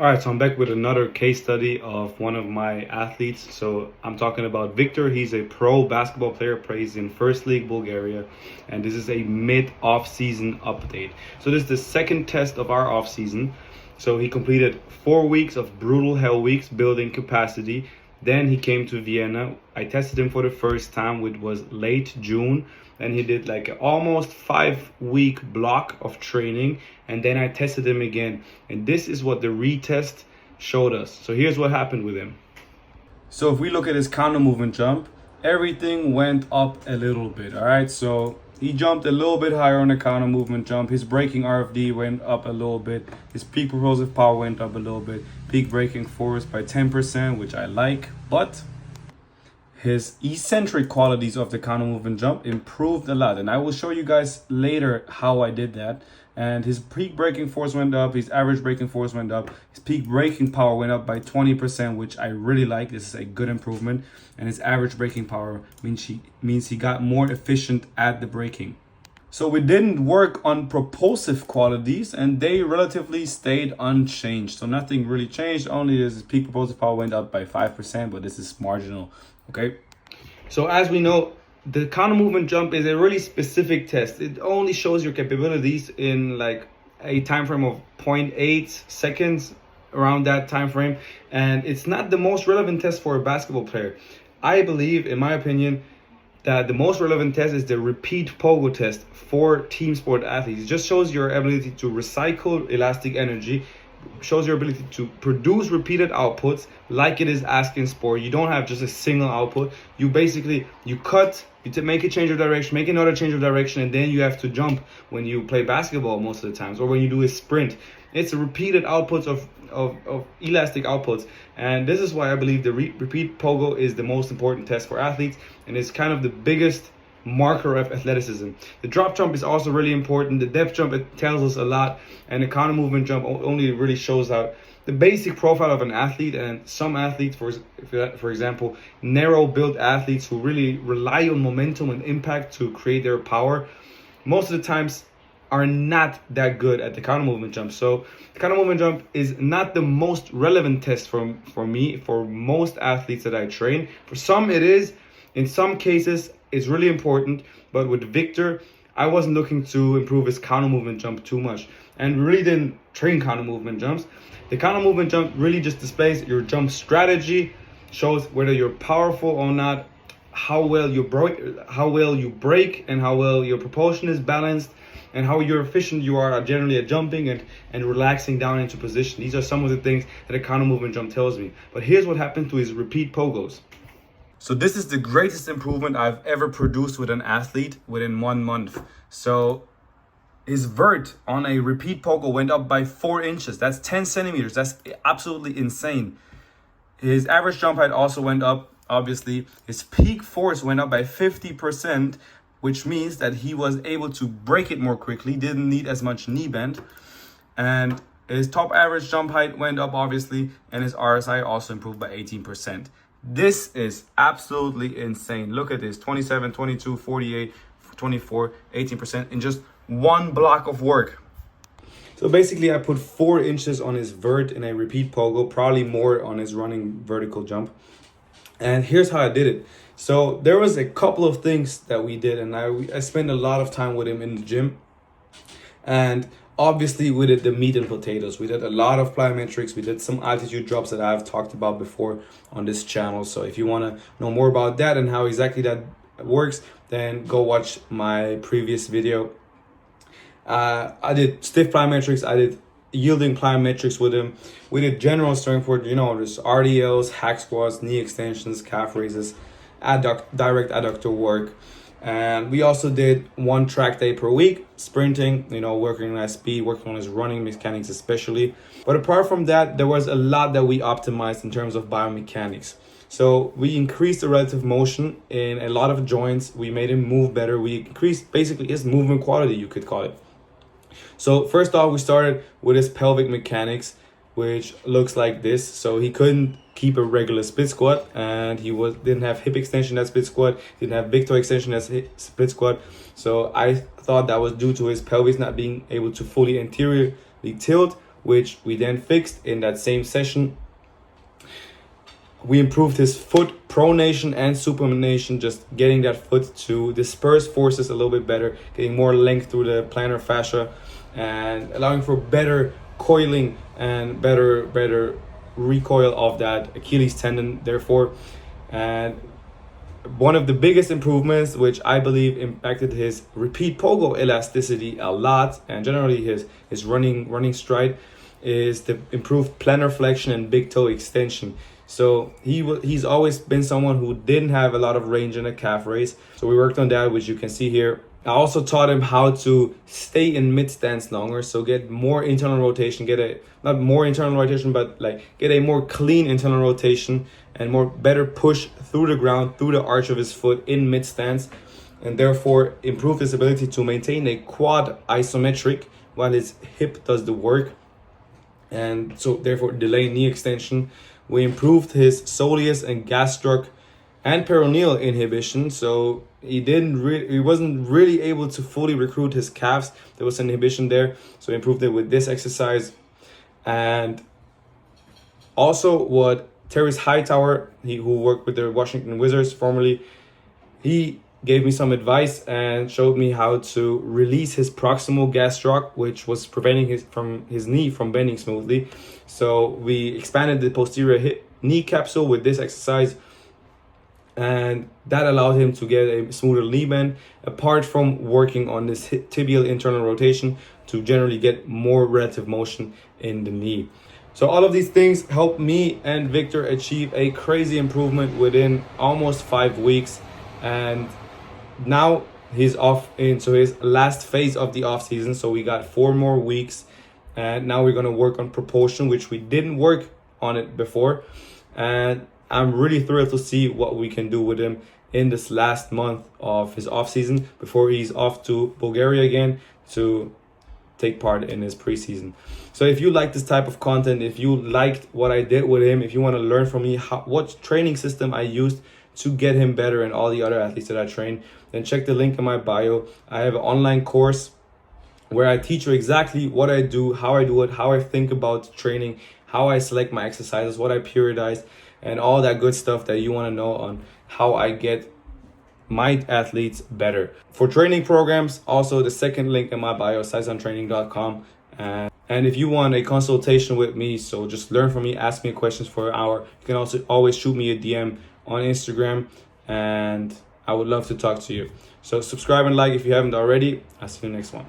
All right, so I'm back with another case study of one of my athletes. So I'm talking about Victor. He's a pro basketball player, plays in First League Bulgaria, and this is a mid-off-season update. So this is the second test of our off-season. So he completed 4 weeks of brutal hell weeks building capacity. Then he came to Vienna. I tested him for the first time, which was late June. Then he did like an almost 5 week block of training. And then I tested him again. And this is what the retest showed us. So here's what happened with him. So if we look at his counter movement jump, everything went up a little bit. All right, so he jumped a little bit higher on the counter movement jump. His braking RFD went up a little bit. His peak propulsive power went up a little bit. Peak braking force by 10%, which I like. But his eccentric qualities of the counter movement jump improved a lot. And I will show you guys later how I did that. And his peak braking force went up. His average braking force went up. His peak braking power went up by 20%, which I really like. This is a good improvement. And his average braking power means he got more efficient at the braking. So we didn't work on propulsive qualities, and they relatively stayed unchanged. So nothing really changed. Only his peak propulsive power went up by 5%, but this is marginal. Okay. So as we know, the counter movement jump is a really specific test. It only shows your capabilities in like a time frame of 0.8 seconds, around that time frame, and it's not the most relevant test for a basketball player. I believe, in my opinion, that the most relevant test is the repeat pogo test for team sport athletes. It just shows your ability to recycle elastic energy, shows your ability to produce repeated outputs like it is asked in sport. You don't have just a single output. You basically, you cut, you make a change of direction, make another change of direction, and then you have to jump when you play basketball most of the times, or when you do a sprint. It's a repeated outputs of elastic outputs. And this is why I believe the repeat pogo is the most important test for athletes, and it's kind of the biggest marker of athleticism. The drop jump is also really important. The depth jump, it tells us a lot, and the counter movement jump only really shows out the basic profile of an athlete. And some athletes, for example, narrow built athletes who really rely on momentum and impact to create their power, most of the times are not that good at the counter movement jump. So the counter movement jump is not the most relevant test for me, for most athletes that I train. For some it is. In some cases it's really important, but with Victor, I wasn't looking to improve his counter movement jump too much, and really didn't train counter movement jumps. The counter movement jump really just displays your jump strategy, shows whether you're powerful or not, how well you brake, and how well your propulsion is balanced, and how efficient you are generally at jumping and relaxing down into position. These are some of the things that a counter movement jump tells me. But here's what happened to his repeat pogos. So this is the greatest improvement I've ever produced with an athlete within 1 month. So his vert on a repeat pogo went up by 4 inches. That's 10 centimeters. That's absolutely insane. His average jump height also went up, obviously. His peak force went up by 50%, which means that he was able to break it more quickly, didn't need as much knee bend. And his top average jump height went up, obviously, and his RSI also improved by 18%. This is absolutely insane. Look at this, 27, 22, 48, 24, 18% in just 1 block of work. So basically I put 4 inches on his vert in a repeat pogo, probably more on his running vertical jump. And here's how I did it. So there was a couple of things that we did, and I spent a lot of time with him in the gym. And obviously we did the meat and potatoes. We did a lot of plyometrics. We did some altitude drops that I've talked about before on this channel. So if you want to know more about that and how exactly that works, then go watch my previous video. I did stiff plyometrics. I did yielding plyometrics with him. We did general strength work, there's RDLs, hack squats, knee extensions, calf raises, direct adductor work. And we also did 1 track day per week, sprinting, working on his speed, working on his running mechanics especially. But apart from that, there was a lot that we optimized in terms of biomechanics. So we increased the relative motion in a lot of joints. We made him move better. We increased basically his movement quality, you could call it. So first off, we started with his pelvic mechanics, which looks like this. So he couldn't keep a regular split squat, and he didn't have hip extension at split squat, didn't have big toe extension at split squat. So I thought that was due to his pelvis not being able to fully anteriorly tilt which we then fixed in that same session. We improved his foot pronation and supination, just getting that foot to disperse forces a little bit better, getting more length through the plantar fascia, and allowing for better coiling and better recoil of that Achilles tendon, therefore. And one of the biggest improvements, which I believe impacted his repeat pogo elasticity a lot, and generally his running stride, is the improved plantar flexion and big toe extension. So he's always been someone who didn't have a lot of range in a calf raise. So we worked on that, which you can see here. I also taught him how to stay in mid stance longer, so get more internal rotation, not more internal rotation, but like get a more clean internal rotation and more better push through the ground, through the arch of his foot in mid stance, and therefore improve his ability to maintain a quad isometric while his hip does the work, and so therefore delay knee extension. We improved his soleus and gastroc and peroneal inhibition, so he wasn't really able to fully recruit his calves. There was an inhibition there, so we improved it with this exercise. And also what Terrence Hightower, who worked with the Washington Wizards formerly, he gave me some advice and showed me how to release his proximal gastroc, which was preventing his knee from bending smoothly. So we expanded the posterior knee capsule with this exercise, and that allowed him to get a smoother knee bend, apart from working on this tibial internal rotation to generally get more relative motion in the knee. So all of these things helped me and Victor achieve a crazy improvement within almost 5 weeks. And now he's off into his last phase of the off season. So we got 4 more weeks, and now we're going to work on propulsion, which we didn't work on it before. And I'm really thrilled to see what we can do with him in this last month of his off season before he's off to Bulgaria again to take part in his preseason. So if you like this type of content, if you liked what I did with him, if you want to learn from me what training system I used to get him better and all the other athletes that I train, then check the link in my bio. I have an online course where I teach you exactly what I do, how I do it, how I think about training, how I select my exercises, what I periodize, and all that good stuff that you want to know on how I get my athletes better. For training programs, also the second link in my bio, sizontraining.com. And if you want a consultation with me, so just learn from me, ask me questions for an hour, you can also always shoot me a DM on Instagram, and I would love to talk to you. So subscribe and like if you haven't already. I'll see you next one.